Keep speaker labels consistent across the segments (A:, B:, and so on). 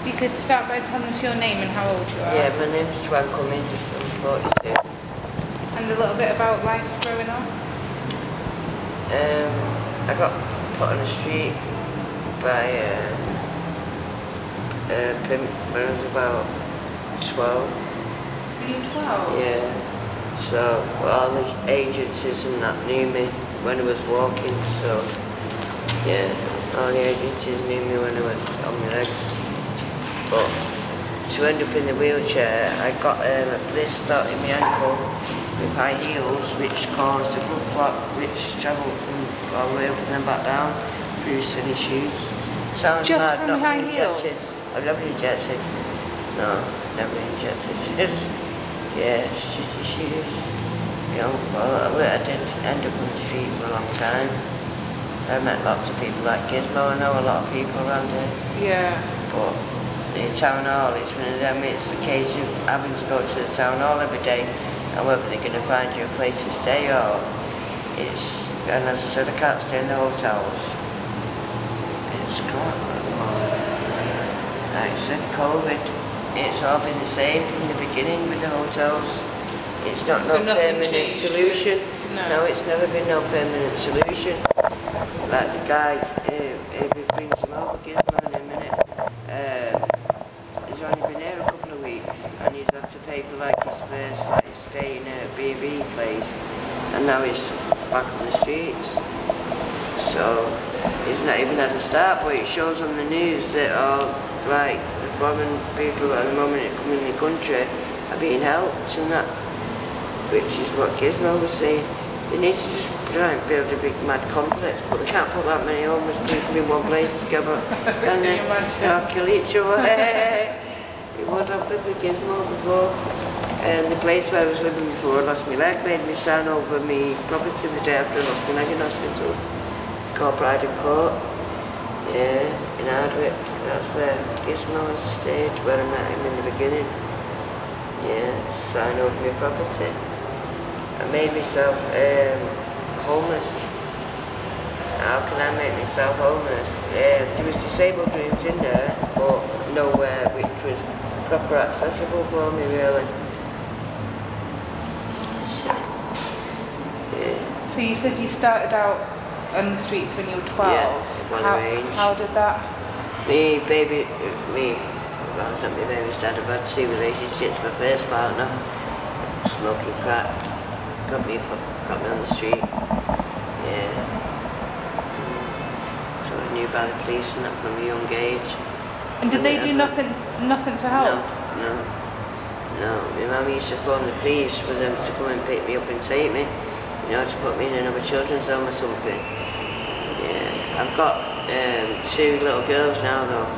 A: You could start by telling us your name and how old you are.
B: Yeah, my name's Joanne, I'm 42.
A: And a little bit about life growing up.
B: I got put on the street by when I was about 12.
A: Were you 12?
B: Yeah. So all the agencies and that knew me when I was walking, so yeah, all the agencies knew me when I was on my legs. But to end up in the wheelchair, I got a blister in my ankle with high heels, which caused a blood clot, which travelled from all the way up and then back down through silly shoes. Sounds
A: just
B: mad,
A: from
B: not
A: high
B: injected.
A: heels?
B: I've never injected. No, never injected. Yeah, shitty shoes. You know, well, I did end up on the street for a long time. I met lots of people like Gizmo. I know a lot of people around here.
A: Yeah.
B: But the town hall, it's one of them, it's the case of having to go to the town hall every day and whether they're going to find you a place to stay or it's, and as I said, I can't stay in the hotels. It's got, like I said, COVID, it's all been the same from the beginning with the hotels. It's not
A: so
B: no permanent solution. No, it's never been no permanent solution. Like the guy who brings him over, Gizmo in a minute, he's only been there a couple of weeks and he's had to pay for like his first stay in a B&B place and now he's back on the streets. So he's not even had a start, but it shows on the news that all like the foreign people at the moment that come in the country are being helped and that, which is what Gizmo was saying. They need to just try and build a big mad complex, but they can't put that many homeless people in one place together, can they? They'll kill each other. It would happen with Gizmo before. And the place where I was living before I lost my leg made me sign over my property the day after I lost my leg in hospital. Called Bride and Court. Yeah, in Hardwick. That's where Gizmo has stayed, where I met him in the beginning. Yeah, sign over my property. I made myself homeless. How can I make myself homeless? There was disabled rooms in there, but nowhere which was proper accessible for me really. Yeah.
A: So you said you started out on the streets when you were 12.
B: Yeah,
A: how did that?
B: Well, not my baby's dad, I've had 2 relationships. My first partner, smoking crack, got me on the street. Yeah. So I knew by the police and that from a young age.
A: And did they do nothing to help?
B: No. My mum used to phone the police for them to come and pick me up and take me, you know, to put me in another children's home or something. Yeah. I've got 2 little girls now though,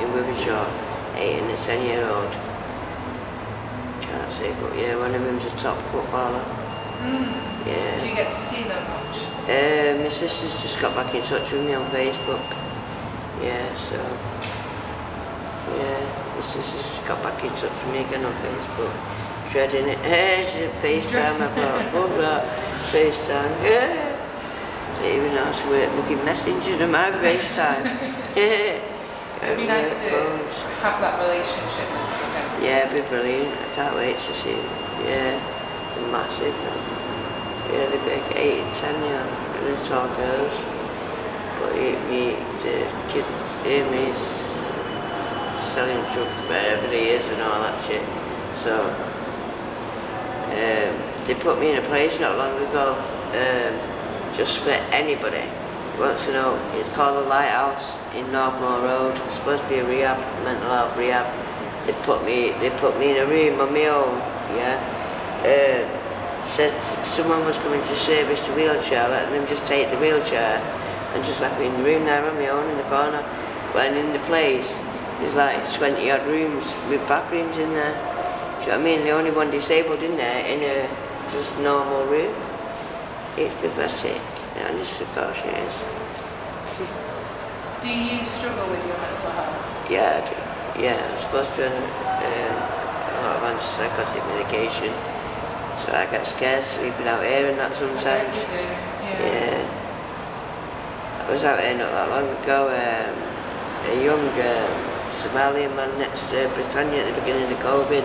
B: in Withershaw, 8 and a 10-year-old. Can't say, but yeah, one of them's a top footballer. Yeah.
A: Do you get to see them much?
B: My sister's just got back in touch with me on Facebook. Yeah, so yeah, my sister's got back in touch with me again on Facebook. Dreading it. She's a FaceTime, I thought, love that. FaceTime, yeah. Don't even know how to work looking Messenger to my FaceTime. Yeah.
A: It'd be nice to have that relationship with them again.
B: Yeah, it'd be brilliant. I can't wait to see them. Yeah, they're massive. Really big, 8 and 10, yeah, really tall girls. But the kids, he's selling drugs wherever he is and all that shit. So, they put me in a place not long ago, just for anybody who wants to know. It's called the Lighthouse in Northmore Road. It's supposed to be a rehab, mental health rehab. They put me in a room on my own, yeah. Said someone was coming to service the wheelchair, let them just take the wheelchair and just left me in the room there on my own in the corner. When in the place, there's like 20 odd rooms with bathrooms in there. Do you know what I mean? The only one disabled in there in a just normal room. It's pathetic, honest to gosh it is.
A: So do you struggle with your mental health?
B: Yeah, I do. Yeah, I'm supposed to be on a lot of antipsychotic medication. So I get scared sleeping out here and that sometimes.
A: I bet you do, yeah.
B: I was out here not that long ago, a young Somalian man next to Britannia at the beginning of COVID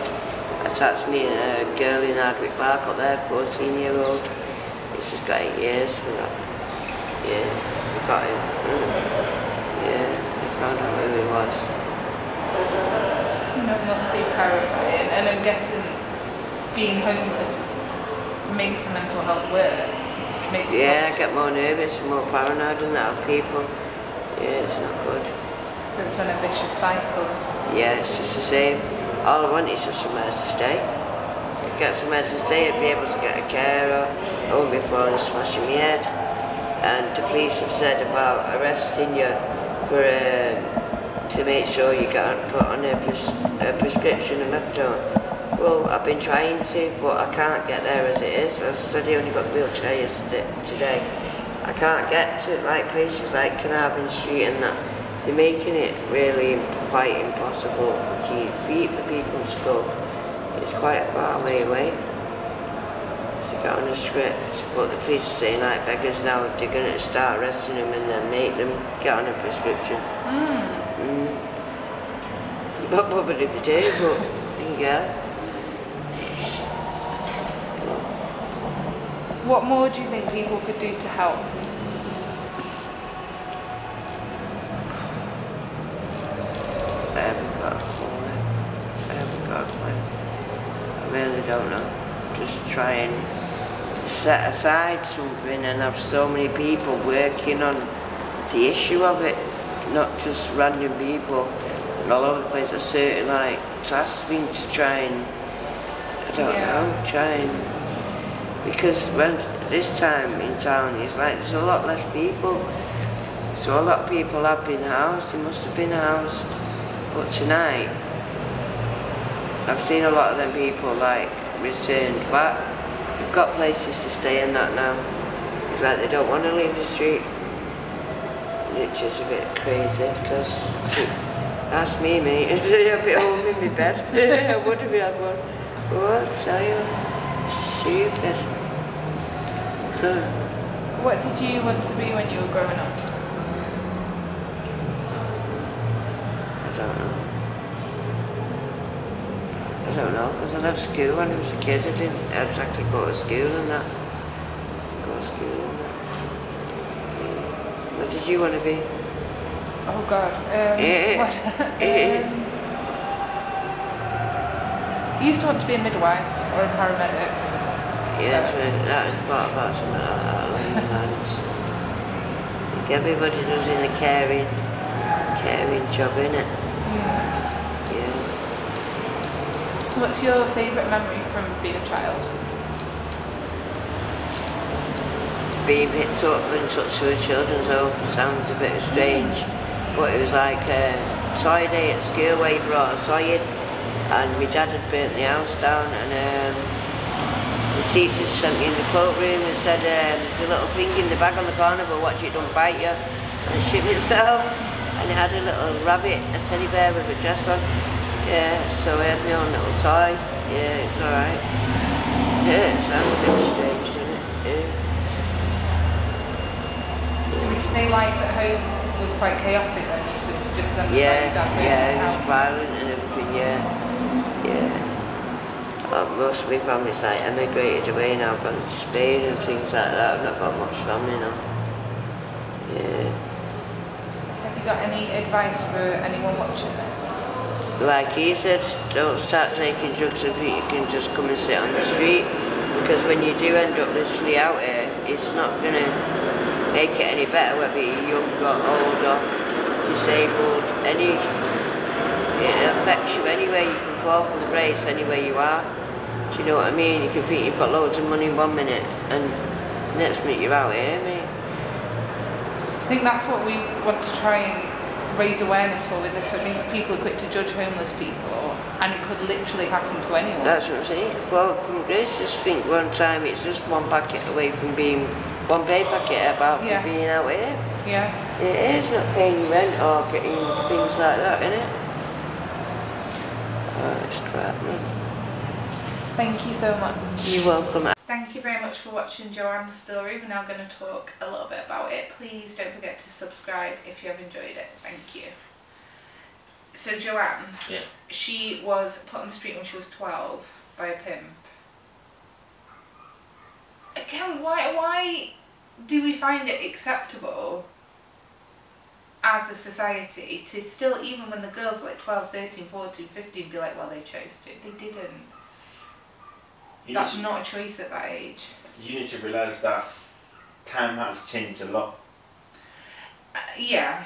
B: attacked me and a girl in Hardwick Park up there, 14-year-old. He's just got 8 years for that. Yeah, we got him. Yeah, we found out who he was.
A: That must be terrifying, and I'm guessing being homeless makes the mental health worse.
B: Yeah, I get more nervous and more paranoid than that of people. Yeah, it's not good.
A: So it's in a vicious cycle.
B: Yeah, it's just the same. All I want is just somewhere to stay. Get somewhere to stay and be able to get a carer, home before they're smashing my head. And the police have said about arresting you for to make sure you get put on a prescription of methadone. Well, I've been trying to, but I can't get there as it is. As I said, I only got the wheelchair today. I can't get to like places like Carnarvon Street and that. They're making it really quite impossible for people to go. It's quite a far way away to get on a script. But the police are saying like beggars now, they're going to start arresting them and then make them get on a prescription. Not bothered if they do, but yeah.
A: What more do you think people could do to help?
B: I haven't got a plan. I really don't know. Just try and set aside something and have so many people working on the issue of it, not just random people. And all over the place are certain like tasks being to try and, I don't know, try and, because when this time in town it's like there's a lot less people. So a lot of people have been housed, they must have been housed. But tonight, I've seen a lot of them people like returned back. They've got places to stay in that now. It's like they don't want to leave the street. It's just a bit crazy because ask me, mate. I'd be at home in my bed. I would have had one. What? Tell you? Stupid.
A: What did you want to be when you were growing up?
B: I don't know, because I left school when I was a kid. I didn't exactly go to school and that. What did you want to be?
A: Oh God. I used to want to be a midwife or a paramedic.
B: Yeah, so that is part about something like that along the lines. Like everybody does in a caring job, innit? Yeah.
A: What's your favourite memory from being a child?
B: Being picked up and touched to a children's home sounds a bit strange, but it was like a toy day at school where you brought a toy in, and my dad had burnt the house down, and the teachers sent me in the cloakroom and said there's a little thing in the bag on the corner, but watch it don't bite you, and shit itself. And it had a little rabbit, a teddy bear with a dress on. Yeah, so I had my own little toy. Yeah, it's alright. Yeah, it sounds a bit strange, doesn't it? Yeah.
A: So would you say life at home was quite chaotic then? You said just then your dad being in the house?
B: It was violent and everything, yeah. Most of my family's like emigrated away now, gone to Spain and things like that. I've not got much family now. Yeah.
A: Have you got any advice for anyone watching this?
B: Like he said, don't start taking drugs if you can just come and sit on the street, because when you do end up literally out here, it's not going to make it any better whether you're young or old or disabled. It affects you anyway. You can fall from the brace anywhere you are. Do you know what I mean? You can think you've got loads of money 1 minute and next minute you're out here, mate.
A: I think that's what we want to try and raise awareness for with this. I think people are quick to judge homeless people, and it could literally happen to anyone.
B: That's what I'm saying. Fall from grace. Just think one time it's just one packet away from being, one pay packet about from being out here.
A: Yeah.
B: It is not paying rent or getting things like that, innit? Oh, it's crap, man.
A: Thank you so much.
B: You're welcome.
A: Thank you very much for watching Joanne's story. We're now going to talk a little bit about it. Please don't forget to subscribe if you have enjoyed it. Thank you. So Joanne,
C: Yeah.
A: she was put on the street when she was 12 by a pimp. Again, why do we find it acceptable as a society to still, even when the girls are like 12, 13, 14, 15, be like, well, they chose to. They didn't. That's not a choice at that age.
C: You need to realise that time has changed a lot.
A: Yeah.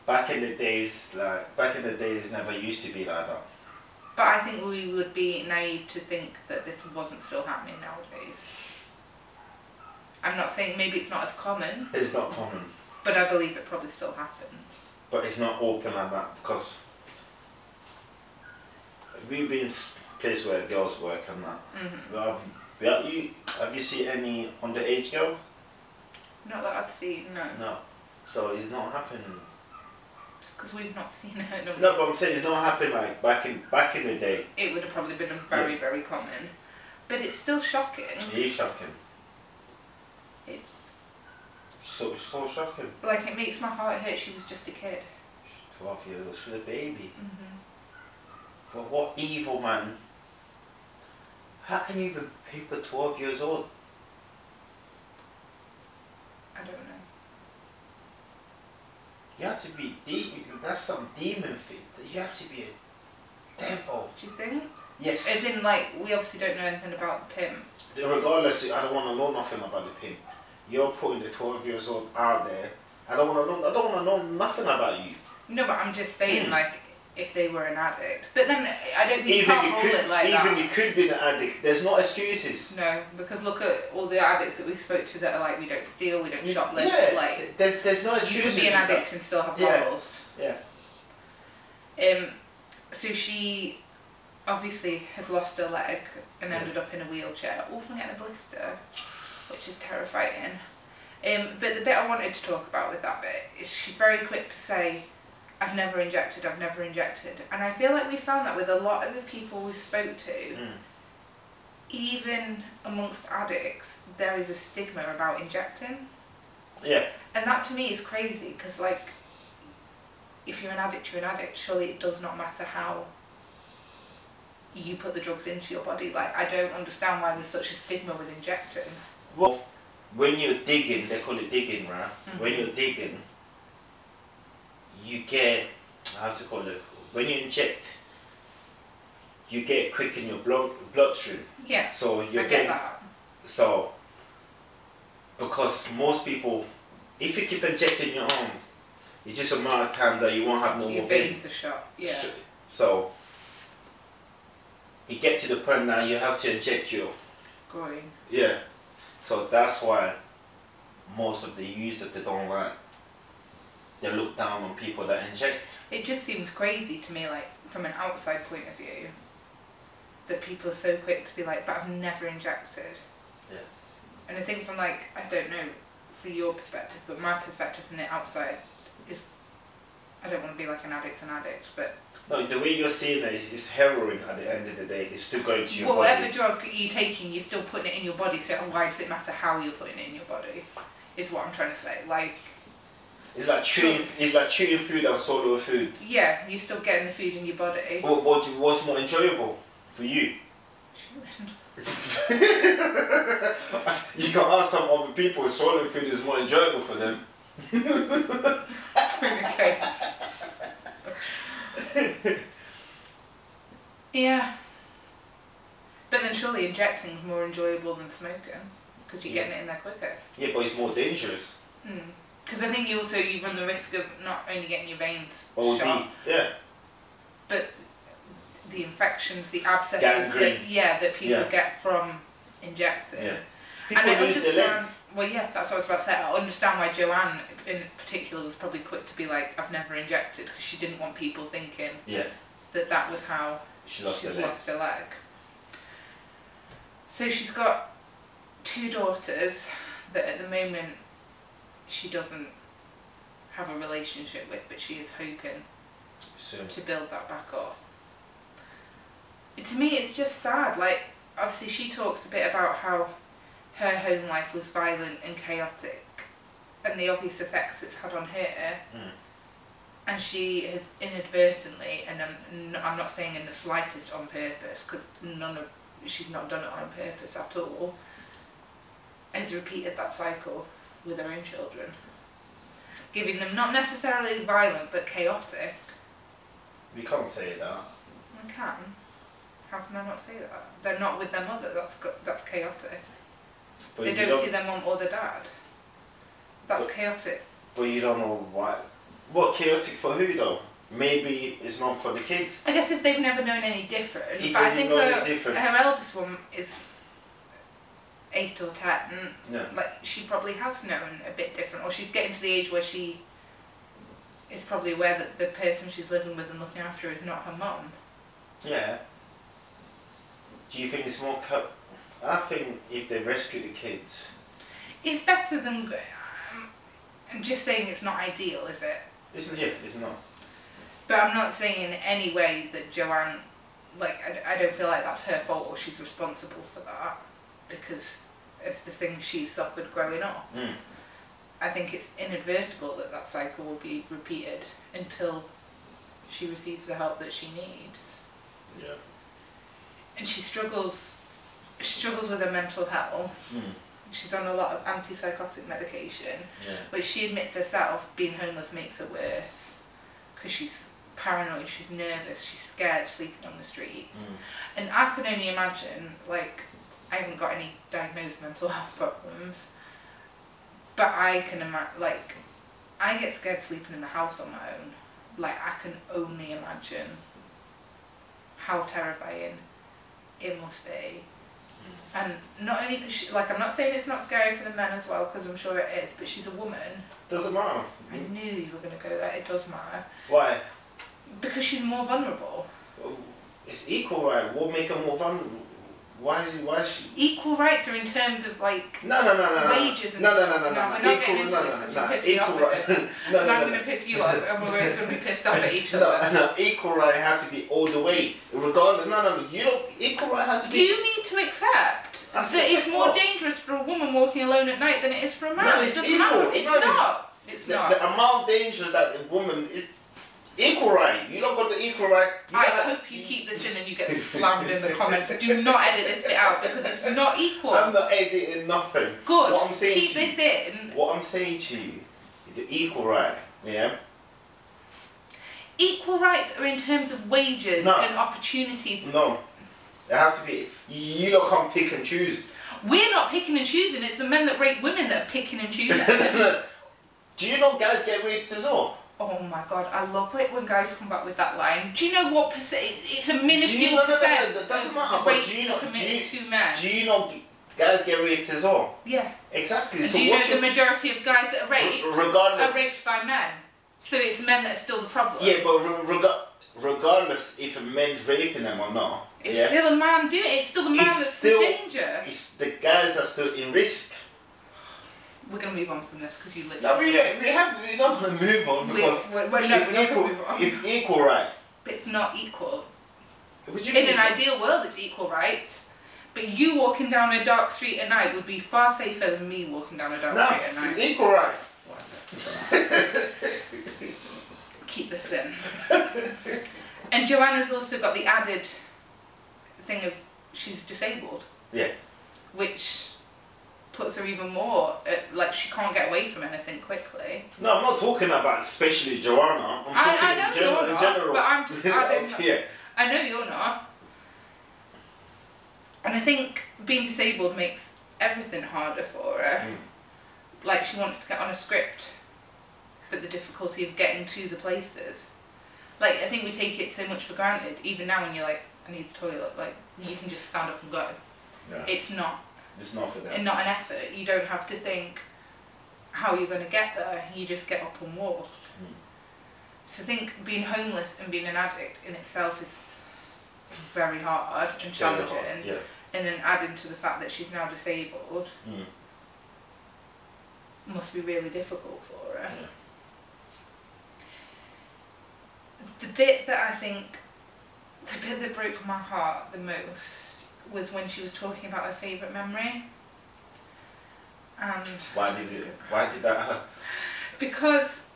C: Back in the days, never used to be like that.
A: But I think we would be naive to think that this wasn't still happening nowadays. I'm not saying maybe it's not as common.
C: It's not common.
A: But I believe it probably still happens.
C: But it's not open like that because we've been in a place where girls work and that. Have you seen any underage girls?
A: Not that I've seen, no.
C: No. So it's not happening.
A: Just because we've not seen it.
C: No, but I'm saying it's not happening like back in the day.
A: It would have probably been very, very common. But it's still shocking.
C: It is shocking.
A: It's
C: so shocking.
A: like, it makes my heart hurt. She was just a kid.
C: She's 12 years old. She's a baby.
A: Mm-hmm.
C: But what evil man? How can you even people 12 years old?
A: I don't know.
C: You have to be deep. That's some demon thing. You have to be a devil.
A: Do you think?
C: Yes.
A: As in, like, we obviously don't know anything about the pimp.
C: Regardless, I don't want to know nothing about the pimp. You're putting the 12 years old out there. I don't want to know nothing about you.
A: No, but I'm just saying, like, if they were an addict. But then I don't think you can't hold it like that.
C: Even you could be an addict. There's no excuses.
A: No, because look at all the addicts that we spoke to that are like, we don't steal, we don't shoplift.
C: Yeah,
A: like,
C: there's no excuses.
A: You could be an addict and still have morals.
C: Yeah.
A: So she obviously has lost her leg and ended up in a wheelchair, all from getting a blister, which is terrifying. But the bit I wanted to talk about with that bit is she's very quick to say, I've never injected. And I feel like we found that with a lot of the people we spoke to, even amongst addicts, there is a stigma about injecting.
C: Yeah.
A: And that to me is crazy, because like, if you're an addict, you're an addict. Surely it does not matter how you put the drugs into your body. Like, I don't understand why there's such a stigma with injecting.
C: Well, when you're digging, they call it digging, right? When you're digging, you get, how to call it, when you inject, you get quick in your bloodstream.
A: Yeah,
C: so
A: I get that.
C: So, because most people, if you keep injecting your arms, it's just a matter of time that you won't have no more veins.
A: Are shot, yeah.
C: So, you get to the point now you have to inject your
A: groin.
C: Yeah. So that's why most of the youth that they don't like, they look down on people that inject.
A: It just seems crazy to me, like, from an outside point of view, that people are so quick to be like, but I've never injected.
C: Yeah.
A: And I think from, like, I don't know, from your perspective, but my perspective from the outside is, I don't want to be like an addict's an addict, but...
C: No, the way you're seeing it is heroin at the end of the day. It's still going to your body.
A: Whatever drug you're taking, you're still putting it in your body, so why does it matter how you're putting it in your body, is what I'm trying to say. Like...
C: It's like chewing food and swallow food.
A: Yeah, you're still getting the food in your body.
C: What's more enjoyable for you?
A: Chewing.
C: You can ask some other people, swallowing food is more enjoyable for them.
A: In the case. Yeah. But then surely injecting is more enjoyable than smoking, because you're getting it in there quicker.
C: Yeah, but it's more dangerous.
A: Because I think you run the risk of not only getting your veins shot, but the infections, the abscesses that people get from injecting.
C: Yeah.
A: And I
C: People lose their legs.
A: Well, yeah, that's what I was about to say. I understand why Joanne, in particular, was probably quick to be like, I've never injected, because she didn't want people thinking that was how she's lost her leg. So she's got 2 daughters that at the moment she doesn't have a relationship with, but she is hoping to build that back up. To me, it's just sad. Like, obviously she talks a bit about how her home life was violent and chaotic, and the obvious effects it's had on her. and she has inadvertently, and I'm not saying in the slightest on purpose, because she's not done it on purpose at all, has repeated that cycle with her own children, giving them not necessarily violent but chaotic.
C: We can't say that.
A: I can. How can I not say that? They're not with their mother. That's chaotic.
C: But
A: They
C: you
A: don't see their mum or their dad. That's chaotic.
C: But you don't know why. What, chaotic for who though? Maybe it's not for the kids.
A: I guess if they've never known any different.
C: If
A: But I
C: they
A: think
C: know any different.
A: her eldest one is 8 or 10.
C: Yeah.
A: Like, she probably has known a bit different, or she's getting to the age where she is probably aware that the person she's living with and looking after is not her mum.
C: Yeah. Do you think it's more I think if they rescue the kids...
A: It's better than... I'm just saying it's not ideal, is it?
C: It's not.
A: But I'm not saying in any way that Joanne... Like, I don't feel like that's her fault or she's responsible for that, because of the things she suffered growing up.
C: Mm.
A: I think it's inadvertible that cycle will be repeated until she receives the help that she needs.
C: Yeah.
A: And she struggles with her mental health.
C: Mm.
A: She's on a lot of antipsychotic medication,
C: Yeah.
A: which she admits herself being homeless makes her worse, because she's paranoid, she's nervous, she's scared sleeping on the streets.
C: Mm.
A: And I can only imagine, like, I haven't got any diagnosed mental health problems, but I can imagine, like, I get scared sleeping in the house on my own. Like, I can only imagine how terrifying it must be. And not only because she, like, I'm not saying it's not scary for the men as well, because I'm sure it is, but she's a woman.
C: Doesn't matter.
A: I knew you were going to go there. It does matter.
C: Why?
A: Because she's more vulnerable.
C: It's equal right. What make her more vulnerable? Why is she?
A: Equal rights are in terms of, like,
C: No.
A: wages and
C: No.
A: stuff. We're not getting into this because you piss me off with this. And I'm going to piss you off, and we're both going to be pissed off at each other.
C: No, equal right has to be all the way, regardless. No, you don't. Equal right has to be.
A: You need to accept that it's more dangerous for a woman walking alone at night than it is for a man.
C: No,
A: It
C: it's
A: doesn't
C: equal.
A: matter. It's
C: No,
A: not. It's not.
C: The amount of danger that a woman is equal right. You don't got the equal right.
A: I hope you keep this in and you get slammed in the comments. Do not edit this bit out because it's not equal.
C: I'm not editing nothing.
A: Good.
C: What I'm saying
A: Keep this in.
C: What I'm saying to you is an equal right. Yeah.
A: Equal rights are in terms of wages and opportunities.
C: No. They have to be. You don't come pick and choose.
A: We're not picking and choosing. It's the men that rape women that are picking and choosing.
C: Do you know guys get raped as well?
A: Oh my god, I love it when guys come back with that line. Do you know what percent? It's a minuscule percent.
C: That doesn't matter.
A: Of
C: But
A: rapes
C: do you know?
A: committed to men.
C: Do you know guys get raped as well?
A: Yeah.
C: Exactly.
A: And
C: So
A: do you know
C: what's
A: the majority of guys that are raped
C: regardless
A: are raped by men? So it's men that are still the problem.
C: Yeah, but regardless if a man's raping them or not,
A: it's still a man doing it. It's still the man that's the danger.
C: It's the guys that are still in risk.
A: We're going to move on from this because you literally...
C: No, we're not going to move on because it's equal right.
A: But it's not equal.
C: In
A: an ideal world, it's equal rights. But you walking down a dark street at night would be far safer than me walking down a dark street at night.
C: It's equal right.
A: Keep this in. And Joanna's also got the added thing of she's disabled.
C: Yeah.
A: Which puts her even more like she can't get away from anything quickly.
C: No, I'm not talking about especially Joanna.
A: I know you're not,
C: general.
A: but I'm just adding.
C: Yeah.
A: I know you're not. And I think being disabled makes everything harder for her. Like she wants to get on a script, but the difficulty of getting to the places. Like I think we take it so much for granted. Even now when you're like, I need the toilet, like you can just stand up and go.
C: Yeah.
A: It's not.
C: It's not for them.
A: And not an effort. You don't have to think how you're going to get there. You just get up and walk. So I think being homeless and being an addict in itself is very hard and challenging.
C: Yeah.
A: And then adding to the fact that she's now disabled must be really difficult for her.
C: Yeah.
A: The bit that broke my heart the most was when she was talking about her favourite memory. And
C: why did that hurt?
A: because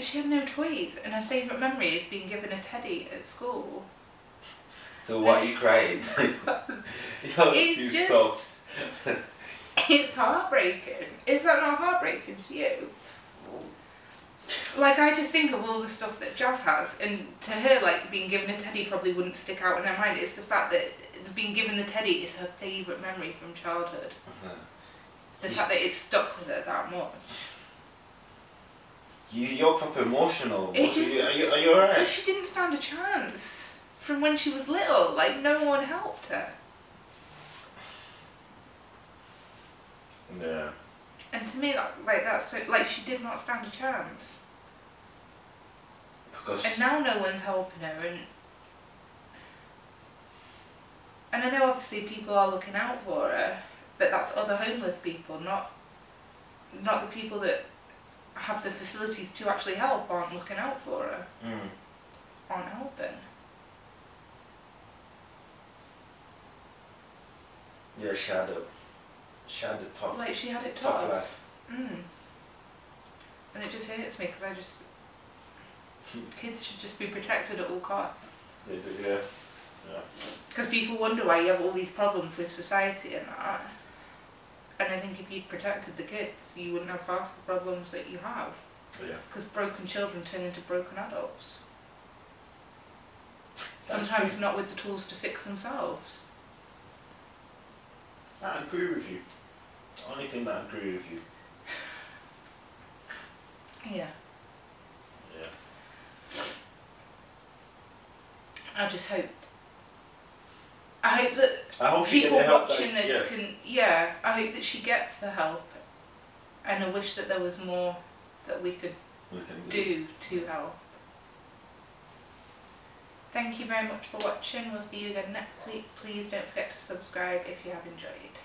A: she had no toys, and her favourite memory is being given a teddy at school.
C: So why are you crying? You're
A: It's
C: too
A: just-
C: soft.
A: It's heartbreaking. Is that not heartbreaking to you? Like, I just think of all the stuff that Jazz has, and to her, like, being given a teddy probably wouldn't stick out in her mind. It's the fact that being given the teddy is her favourite memory from childhood. The fact that it's stuck with her that much.
C: You're proper emotional.
A: It
C: Are
A: just-
C: you alright?
A: Because she didn't stand a chance from when she was little. Like, no one helped her.
C: Yeah.
A: And to me, that's so, like, she did not stand a chance.
C: Because
A: And now no one's helping her, and I know obviously people are looking out for her, but that's other homeless people, not the people that have the facilities to actually help aren't looking out for her, aren't helping.
C: yeah, she had the top.
A: Like, she had it
C: Tough
A: tough.
C: life.
A: And it just hurts me because kids should just be protected at all costs.
C: They do, yeah.
A: Because people wonder why you have all these problems with society and that. And I think if you'd protected the kids, you wouldn't have half the problems that you have.
C: Yeah.
A: Because broken children turn into broken adults.
C: That's
A: Sometimes
C: true.
A: not with the tools to fix themselves.
C: I agree with you. The only thing that I agree with you.
A: Yeah.
C: Yeah.
A: I just hope that
C: I hope she
A: people
C: get the help
A: watching
C: that,
A: this I hope that she gets the help. And I wish that there was more that we could
C: we can
A: do to help. Thank you very much for watching. We'll see you again next week. Please don't forget to subscribe if you have enjoyed.